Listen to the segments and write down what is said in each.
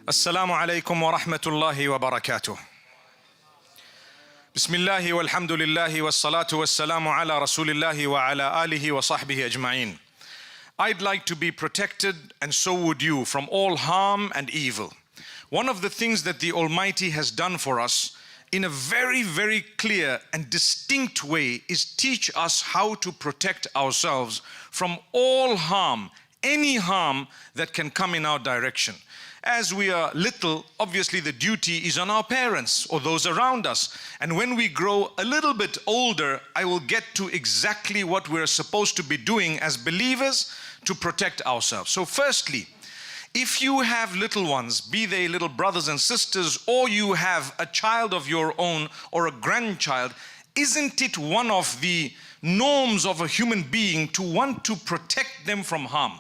Assalamu alaikum wa rahmatullahi wa barakatuh. Bismillahi walhamdulillahi wassalatu wassalamu ala rasulillahi wa ala alihi wa sahbihi ajma'in. I'd like to be protected, and so would you, from all harm and evil. One of the things that the Almighty has done for us in a very, very clear and distinct way is teach us how to protect ourselves from all harm, any harm that can come in our direction. As we are little, obviously the duty is on our parents or those around us. And when we grow a little bit older, I will get to exactly what we're supposed to be doing as believers to protect ourselves. So firstly, if you have little ones, be they little brothers and sisters, or you have a child of your own or a grandchild, isn't it one of the norms of a human being to want to protect them from harm?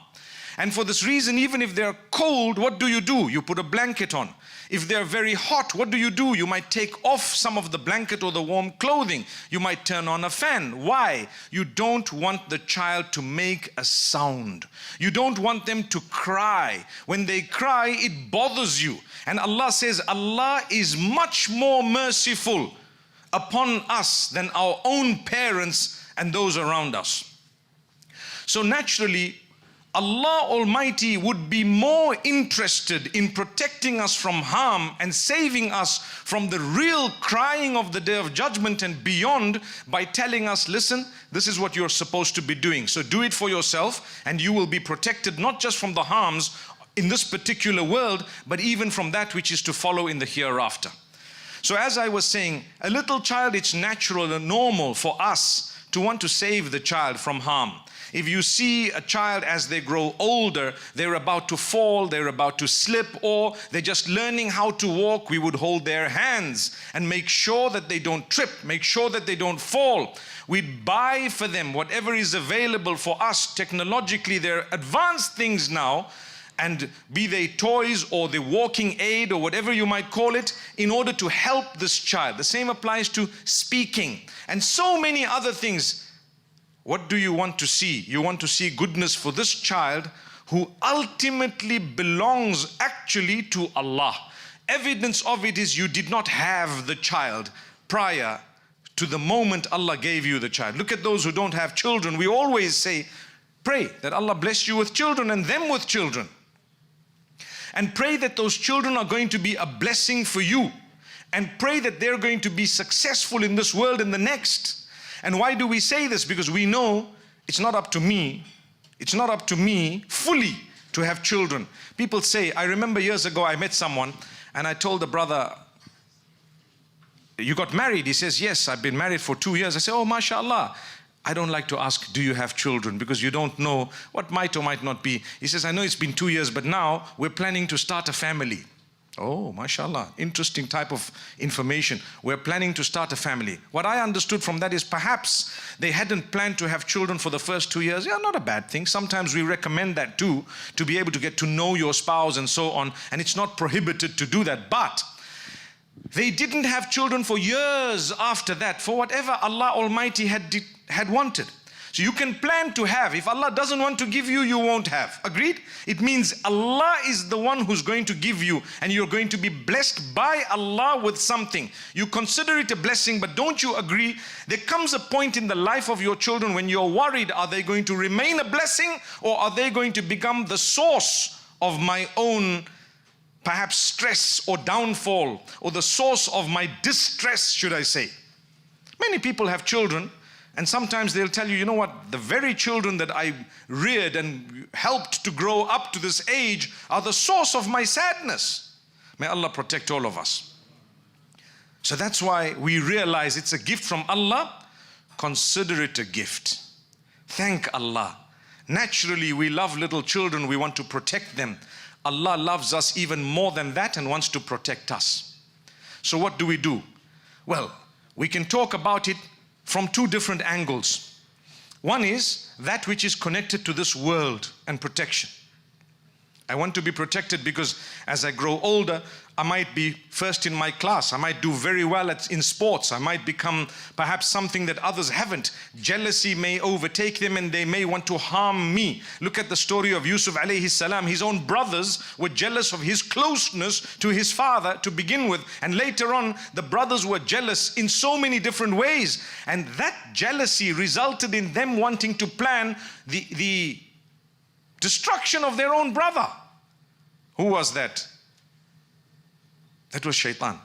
And for this reason, even if they're cold, what do? You put a blanket on. If they're very hot, what do? You might take off some of the blanket or the warm clothing. You might turn on a fan. Why? You don't want the child to make a sound. You don't want them to cry. When they cry, it bothers you. And Allah says, Allah is much more merciful upon us than our own parents and those around us. So naturally, Allah Almighty would be more interested in protecting us from harm and saving us from the real crying of the Day of Judgment and beyond by telling us, listen, this is what you're supposed to be doing. So do it for yourself and you will be protected not just from the harms in this particular world, but even from that which is to follow in the hereafter. So as I was saying, a little child, it's natural and normal for us to want to save the child from harm. If you see a child as they grow older, they're about to fall, they're about to slip, or they're just learning how to walk, we would hold their hands and make sure that they don't trip, make sure that they don't fall. We'd buy for them whatever is available for us technologically. They're advanced things now, and be they toys or the walking aid or whatever you might call it, in order to help this child. The same applies to speaking and so many other things. What do you want to see? You want to see goodness for this child who ultimately belongs actually to Allah. Evidence of it is you did not have the child prior to the moment Allah gave you the child. Look at those who don't have children. We always say, pray that Allah bless you with children and them with children. And pray that those children are going to be a blessing for you. And pray that they're going to be successful in this world and the next. And why do we say this? Because we know it's not up to me. It's not up to me fully to have children. People say, I remember years ago I met someone and I told the brother, you got married? He says, yes, I've been married for 2 years. I say, oh, mashallah. I don't like to ask, do you have children? Because you don't know what might or might not be. He says, I know it's been 2 years, but now we're planning to start a family. Oh, mashallah, interesting type of information. We're planning to start a family. What I understood from that is perhaps they hadn't planned to have children for the first 2 years. Yeah, not a bad thing. Sometimes we recommend that too, to be able to get to know your spouse and so on. And it's not prohibited to do that. But they didn't have children for years after that, for whatever Allah Almighty had wanted. So you can plan to have. If Allah doesn't want to give you, you won't have. Agreed? It means Allah is the one who's going to give you, and you're going to be blessed by Allah with something. You consider it a blessing, but don't you agree? There comes a point in the life of your children when you're worried, are they going to remain a blessing, or are they going to become the source of my own perhaps stress or downfall, or the source of my distress, should I say? Many people have children, and sometimes they'll tell you, you know what, the very children that I reared and helped to grow up to this age are the source of my sadness. May Allah protect all of us. So that's why we realize it's a gift from Allah. Consider it a gift. Thank Allah. Naturally, we love little children. We want to protect them. Allah loves us even more than that and wants to protect us. So what do? Well, we can talk about it from two different angles. One is that which is connected to this world and protection. I want to be protected because as I grow older, I might be first in my class. I might do very well in sports. I might become perhaps something that others haven't. Jealousy may overtake them and they may want to harm me. Look at the story of Yusuf alayhi salam. His own brothers were jealous of his closeness to his father to begin with. And later on, the brothers were jealous in so many different ways. And that jealousy resulted in them wanting to plan the destruction of their own brother. Who was that? That was shaitan.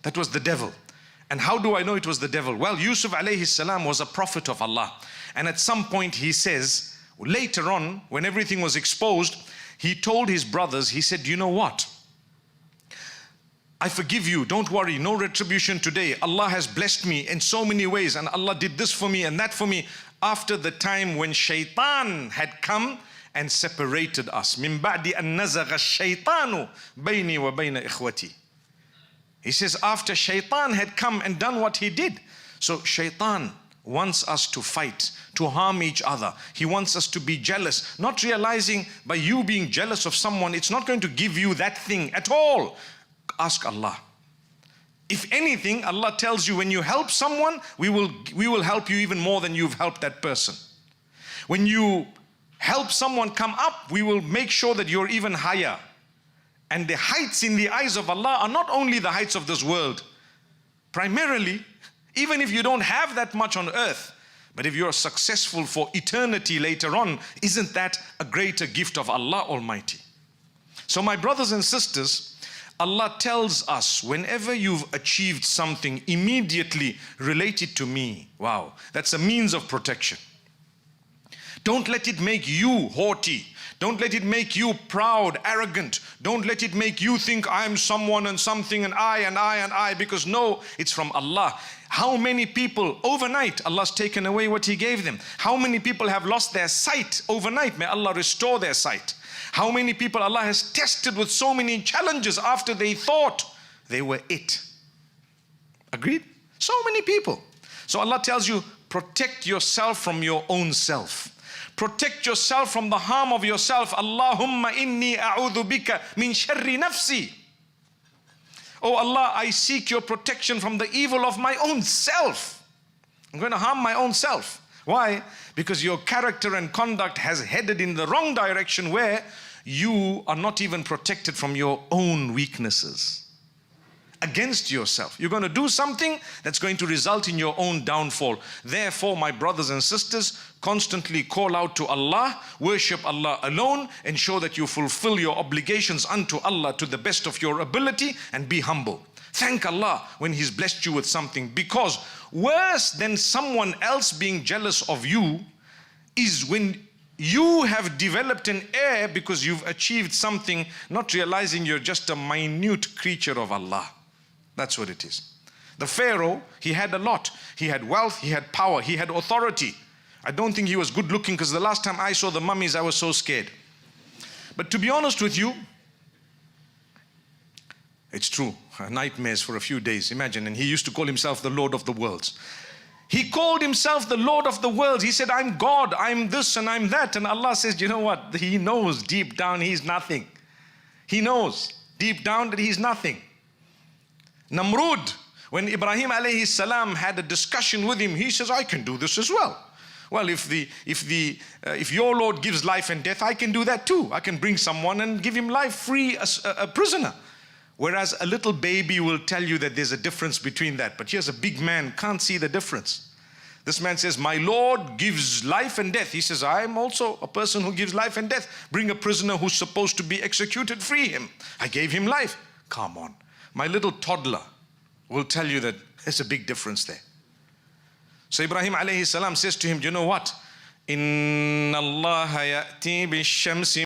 That was the devil. And how do I know it was the devil? Well, Yusuf alayhi salam was a prophet of Allah. And at some point he says, later on, when everything was exposed, he told his brothers, he said, you know what? I forgive you, don't worry, no retribution today. Allah has blessed me in so many ways and Allah did this for me and that for me. After the time when shaitan had come and separated us. Min ba'di an nazagha ash-shaytanu bayni wa bayna ikhwati. He says after shaitan had come and done what he did. So shaitan wants us to fight, to harm each other. He wants us to be jealous, not realizing by you being jealous of someone, it's not going to give you that thing at all. Ask Allah. If anything, Allah tells you when you help someone, we will help you even more than you've helped that person. When you help someone come up, we will make sure that you're even higher. And the heights in the eyes of Allah are not only the heights of this world. Primarily, even if you don't have that much on earth, but if you're successful for eternity later on, isn't that a greater gift of Allah Almighty? So my brothers and sisters, Allah tells us whenever you've achieved something immediately related to me, wow, that's a means of protection. Don't let it make you haughty. Don't let it make you proud, arrogant. Don't let it make you think I'm someone and something and I and I and I, because no, it's from Allah. How many people overnight Allah's taken away what He gave them? How many people have lost their sight overnight? May Allah restore their sight. How many people Allah has tested with so many challenges after they thought they were it? Agreed? So many people. So Allah tells you, protect yourself from your own self. Protect yourself from the harm of yourself. Allahumma inni a'udhu bika min sharri nafsi. Oh Allah, I seek your protection from the evil of my own self. I'm going to harm my own self. Why? Because your character and conduct has headed in the wrong direction where you are not even protected from your own weaknesses. Against yourself. You're going to do something that's going to result in your own downfall. Therefore, my brothers and sisters, constantly call out to Allah, worship Allah alone, ensure that you fulfill your obligations unto Allah to the best of your ability, and be humble. Thank Allah when He's blessed you with something, because worse than someone else being jealous of you is when you have developed an air because you've achieved something, not realizing you're just a minute creature of Allah. That's what it is. The Pharaoh, he had a lot. He had wealth, he had power, he had authority. I don't think he was good looking, because the last time I saw the mummies, I was so scared. But to be honest with you, it's true. Nightmares for a few days, imagine. And he used to call himself the Lord of the worlds. He called himself the Lord of the worlds. He said, I'm God, I'm this and I'm that. And Allah says, you know what? He knows deep down he's nothing. He knows deep down that he's nothing. Namrud, when Ibrahim alayhi salam had a discussion with him, he says, I can do this as well. Well, if your Lord gives life and death, I can do that too. I can bring someone and give him life, free a prisoner. Whereas a little baby will tell you that there's a difference between that. But here's a big man, can't see the difference. This man says, my Lord gives life and death. He says, I'm also a person who gives life and death. Bring a prisoner who's supposed to be executed, free him. I gave him life. Come on. My little toddler will tell you that there's a big difference there. So Ibrahim alayhi salam says to him, you know what? Inna Allah ya'ti bi-shamsi